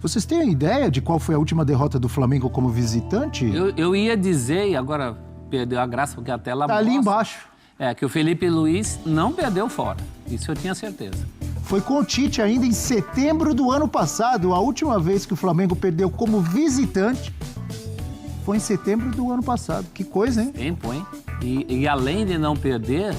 Vocês têm ideia de qual foi a última derrota do Flamengo como visitante? Eu ia dizer, e agora perdeu a graça, porque a tela Tá ali embaixo. que o Felipe Luiz não perdeu fora. Isso eu tinha certeza. Foi com o Tite ainda em setembro do ano passado. A última vez que o Flamengo perdeu como visitante foi em setembro do ano passado. Que coisa, hein? Tempo, hein? E além de não perder,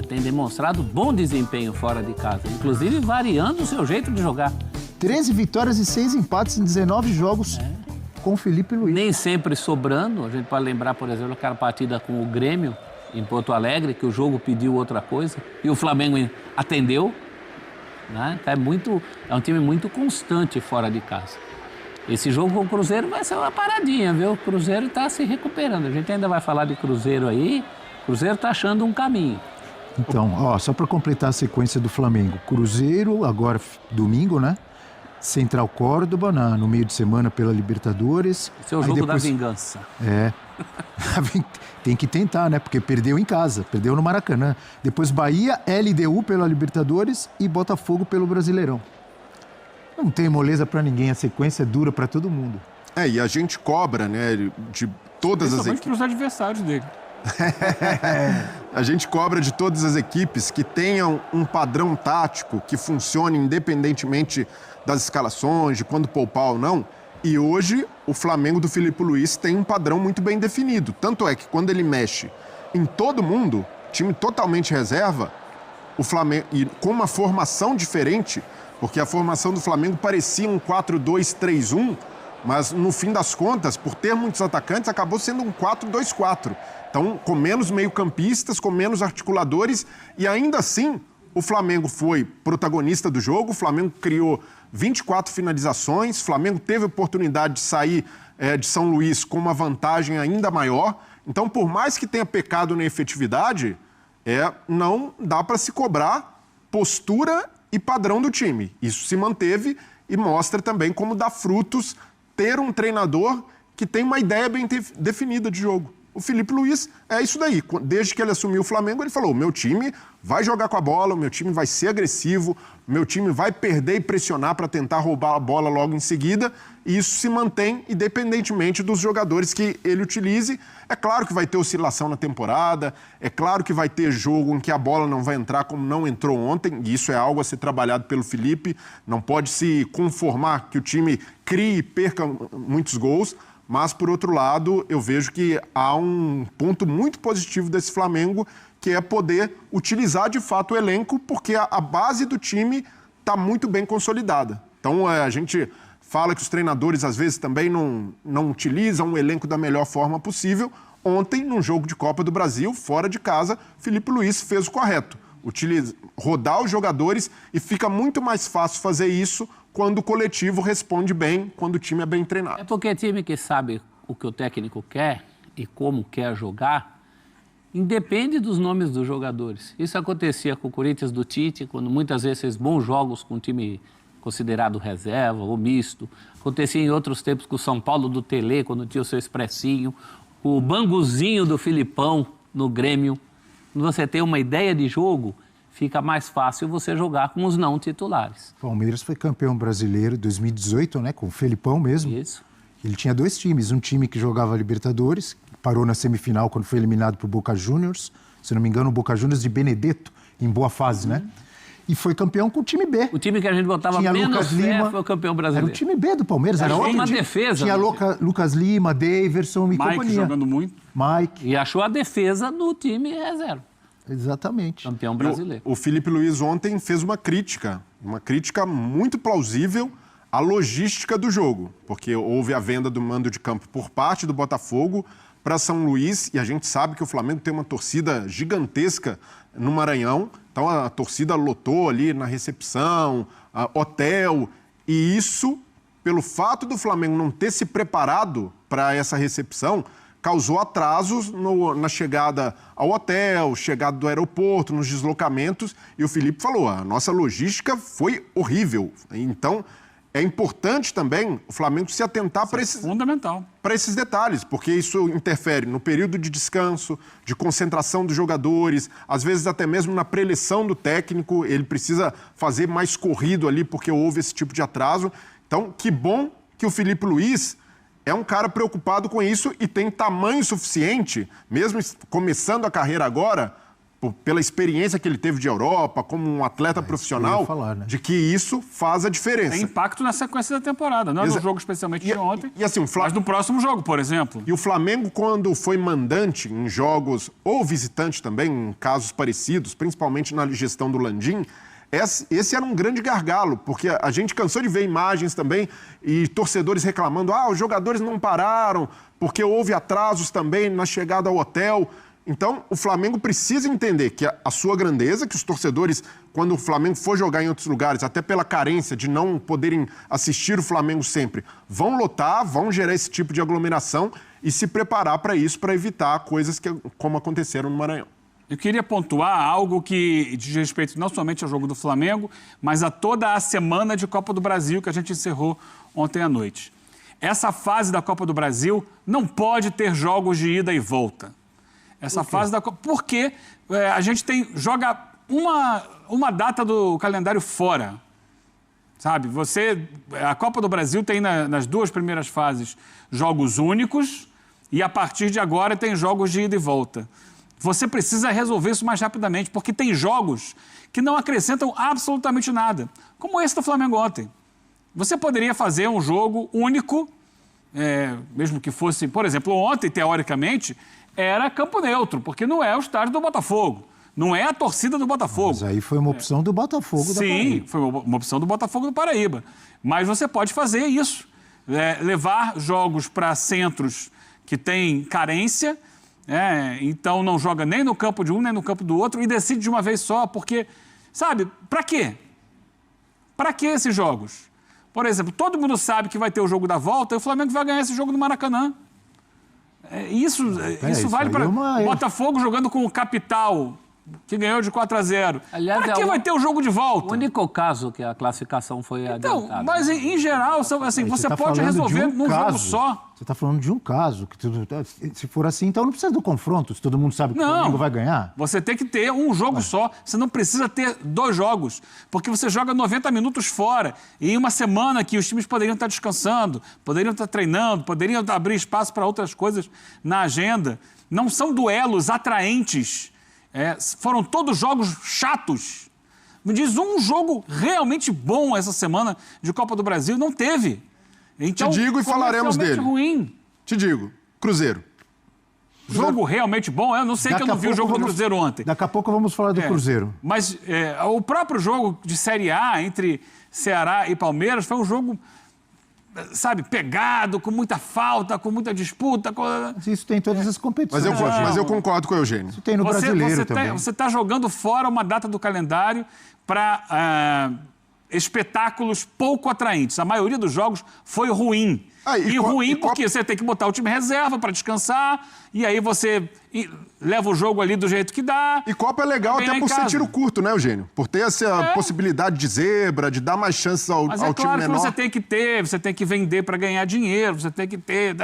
tem demonstrado bom desempenho fora de casa. Inclusive variando o seu jeito de jogar. 13 vitórias e 6 empates em 19 jogos com o Felipe Luiz. Nem sempre sobrando. A gente pode lembrar, por exemplo, aquela partida com o Grêmio em Porto Alegre, que o jogo pediu outra coisa e o Flamengo atendeu. Né? É um time muito constante fora de casa. Esse jogo com o Cruzeiro vai ser uma paradinha, viu? O Cruzeiro está se recuperando. A gente ainda vai falar de Cruzeiro aí. O Cruzeiro está achando um caminho. Então, só para completar a sequência do Flamengo. Cruzeiro, agora domingo, né? Central Córdoba, no meio de semana pela Libertadores. Esse é o jogo da vingança. Tem que tentar, né? Porque perdeu em casa, perdeu no Maracanã. Depois Bahia, LDU pela Libertadores e Botafogo pelo Brasileirão. Não tem moleza para ninguém, a sequência é dura para todo mundo. E a gente cobra, né, de todas as equipes. Principalmente para os adversários dele. A gente cobra de todas as equipes que tenham um padrão tático que funcione independentemente das escalações, de quando poupar ou não. E hoje o Flamengo do Felipe Luiz tem um padrão muito bem definido. Tanto é que quando ele mexe em todo mundo, time totalmente reserva, o Flamengo, e com uma formação diferente, porque a formação do Flamengo parecia um 4-2-3-1, mas no fim das contas, por ter muitos atacantes, acabou sendo um 4-2-4. Então, com menos meio-campistas, com menos articuladores, e ainda assim, o Flamengo foi protagonista do jogo, o Flamengo criou 24 finalizações, o Flamengo teve a oportunidade de sair de São Luís com uma vantagem ainda maior. Então, por mais que tenha pecado na efetividade, não dá para se cobrar postura e padrão do time. Isso se manteve e mostra também como dá frutos ter um treinador que tem uma ideia bem definida de jogo. O Felipe Luiz é isso daí. Desde que ele assumiu o Flamengo, ele falou: meu time vai jogar com a bola, o meu time vai ser agressivo, o meu time vai perder e pressionar para tentar roubar a bola logo em seguida. E isso se mantém independentemente dos jogadores que ele utilize. É claro que vai ter oscilação na temporada, é claro que vai ter jogo em que a bola não vai entrar como não entrou ontem, e isso é algo a ser trabalhado pelo Felipe. Não pode se conformar que o time crie e perca muitos gols. Mas, por outro lado, eu vejo que há um ponto muito positivo desse Flamengo, que é poder utilizar de fato o elenco, porque a base do time está muito bem consolidada. Então, a gente fala que os treinadores, às vezes, também não utilizam o elenco da melhor forma possível. Ontem, num jogo de Copa do Brasil, fora de casa, Felipe Luiz fez o correto. Rodar os jogadores, e fica muito mais fácil fazer isso quando o coletivo responde bem, quando o time é bem treinado. É porque time que sabe o que o técnico quer e como quer jogar, independe dos nomes dos jogadores. Isso acontecia com o Corinthians do Tite, quando muitas vezes fez bons jogos com um time considerado reserva ou misto. Acontecia em outros tempos com o São Paulo do Tele, quando tinha o seu expressinho. O banguzinho do Filipão no Grêmio. Quando você tem uma ideia de jogo, fica mais fácil você jogar com os não titulares. O Palmeiras foi campeão brasileiro em 2018, né? Com o Felipão mesmo. Isso. Ele tinha dois times. Um time que jogava Libertadores, parou na semifinal quando foi eliminado por Boca Juniors. Se não me engano, o Boca Juniors de Benedetto, em boa fase, né? E foi campeão com o time B. O time que a gente botava tinha menos Lucas Lima, foi o campeão brasileiro. Era o time B do Palmeiras. Era outro uma time. defesa. Tinha Lucas Lima, Daverson e companhia. Mike jogando muito. Mike. E achou a defesa do time reserva. Exatamente. Campeão brasileiro. O Felipe Luiz ontem fez uma crítica muito plausível à logística do jogo, porque houve a venda do mando de campo por parte do Botafogo para São Luís, e a gente sabe que o Flamengo tem uma torcida gigantesca no Maranhão, então a torcida lotou ali na recepção, hotel, e isso, pelo fato do Flamengo não ter se preparado para essa recepção, causou atrasos na chegada ao hotel, chegada do aeroporto, nos deslocamentos, e o Felipe falou, a nossa logística foi horrível. Então, é importante também o Flamengo se atentar para esses detalhes, porque isso interfere no período de descanso, de concentração dos jogadores, às vezes até mesmo na preleção do técnico, ele precisa fazer mais corrido ali porque houve esse tipo de atraso. Então, que bom que o Felipe Luiz é um cara preocupado com isso e tem tamanho suficiente, mesmo começando a carreira agora, pela experiência que ele teve de Europa, como um atleta profissional, de que isso faz a diferença. Tem impacto na sequência da temporada, não no jogo especialmente de ontem, assim, mas no próximo jogo, por exemplo. E o Flamengo, quando foi mandante em jogos, ou visitante também, em casos parecidos, principalmente na gestão do Landim, esse era um grande gargalo, porque a gente cansou de ver imagens também e torcedores reclamando, os jogadores não pararam, porque houve atrasos também na chegada ao hotel. Então, o Flamengo precisa entender que a sua grandeza, que os torcedores, quando o Flamengo for jogar em outros lugares, até pela carência de não poderem assistir o Flamengo sempre, vão lotar, vão gerar esse tipo de aglomeração e se preparar para isso, para evitar coisas como aconteceram no Maranhão. Eu queria pontuar algo que diz respeito não somente ao jogo do Flamengo, mas a toda a semana de Copa do Brasil que a gente encerrou ontem à noite. Essa fase da Copa do Brasil não pode ter jogos de ida e volta. Essa fase da Copa... Porque a gente joga uma data do calendário fora. Sabe? A Copa do Brasil tem nas duas primeiras fases jogos únicos e a partir de agora tem jogos de ida e volta. Você precisa resolver isso mais rapidamente, porque tem jogos que não acrescentam absolutamente nada, como esse do Flamengo ontem. Você poderia fazer um jogo único, mesmo que fosse, por exemplo, ontem, teoricamente, era campo neutro, porque não é o estádio do Botafogo, não é a torcida do Botafogo. Mas aí foi uma opção do Botafogo da Paraíba. Sim, foi uma opção do Botafogo do Paraíba. Mas você pode fazer isso, levar jogos para centros que têm carência, então não joga nem no campo de um, nem no campo do outro e decide de uma vez só, porque, sabe, para quê? Para que esses jogos? Por exemplo, todo mundo sabe que vai ter o jogo da volta e o Flamengo vai ganhar esse jogo no Maracanã. Isso vale para o Botafogo jogando com o Capital, que ganhou de 4-0. Para que vai ter o jogo de volta? O único caso que a classificação foi adiantada. Mas, em geral, assim, você pode resolver num jogo só. Você está falando de um caso. Se for assim, então não precisa do confronto, se todo mundo sabe que o Flamengo vai ganhar. Você tem que ter um jogo só. Você não precisa ter 2 jogos, porque você joga 90 minutos fora. E em uma semana que os times poderiam estar descansando, poderiam estar treinando, poderiam abrir espaço para outras coisas na agenda. Não são duelos atraentes. Foram todos jogos chatos. Me diz um jogo realmente bom essa semana de Copa do Brasil. Não teve. Então, te digo e falaremos dele. Ruim. Te digo, Cruzeiro. Jogo realmente bom? Eu não sei, que eu não vi o jogo do Cruzeiro ontem. Daqui a pouco vamos falar do Cruzeiro. Mas o próprio jogo de Série A entre Ceará e Palmeiras foi um jogo, sabe, pegado, com muita falta, com muita disputa. Mas isso tem em todas as competições. Mas eu concordo com o Eugênio. Isso tem no brasileiro também. Você está jogando fora uma data do calendário para espetáculos pouco atraentes. A maioria dos jogos foi ruim. Porque você tem que botar o time reserva para descansar, e aí você leva o jogo ali do jeito que dá. E Copa é legal até por ser tiro curto, né, Eugênio? Por ter essa possibilidade de zebra, de dar mais chances ao time menor. Mas é claro que você tem que vender para ganhar dinheiro, você tem que ter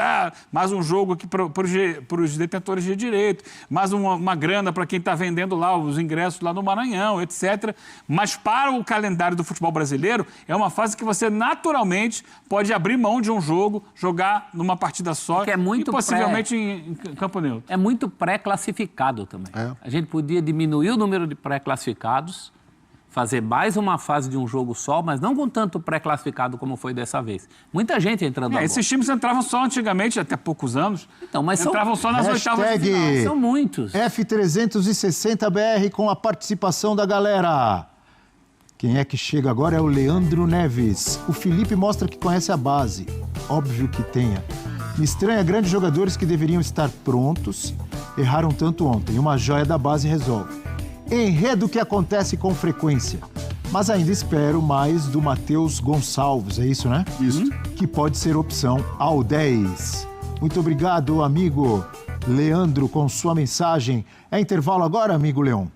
mais um jogo aqui para os detentores de direito, mais uma grana para quem está vendendo lá os ingressos lá no Maranhão, etc. Mas para o calendário do futebol brasileiro, é uma fase que você naturalmente pode abrir mão de um jogo, jogar numa partida só e possivelmente em campo neutro. É muito pré-classificado também. A gente podia diminuir o número de pré-classificados, fazer mais uma fase de um jogo só, mas não com tanto pré-classificado como foi dessa vez. Muita gente entrando agora. Esses times entravam só antigamente, até poucos anos. Então, mas entravam só nas oitavas de final. São muitos. F360BR com a participação da galera. Quem é que chega agora é o Leandro Neves. O Felipe mostra que conhece a base. Óbvio que tenha. Me estranha grandes jogadores que deveriam estar prontos. Erraram tanto ontem. Uma joia da base resolve. Enredo que acontece com frequência. Mas ainda espero mais do Matheus Gonçalves. É isso, né? Isso. Que pode ser opção ao 10. Muito obrigado, amigo Leandro, com sua mensagem. É intervalo agora, amigo Leão?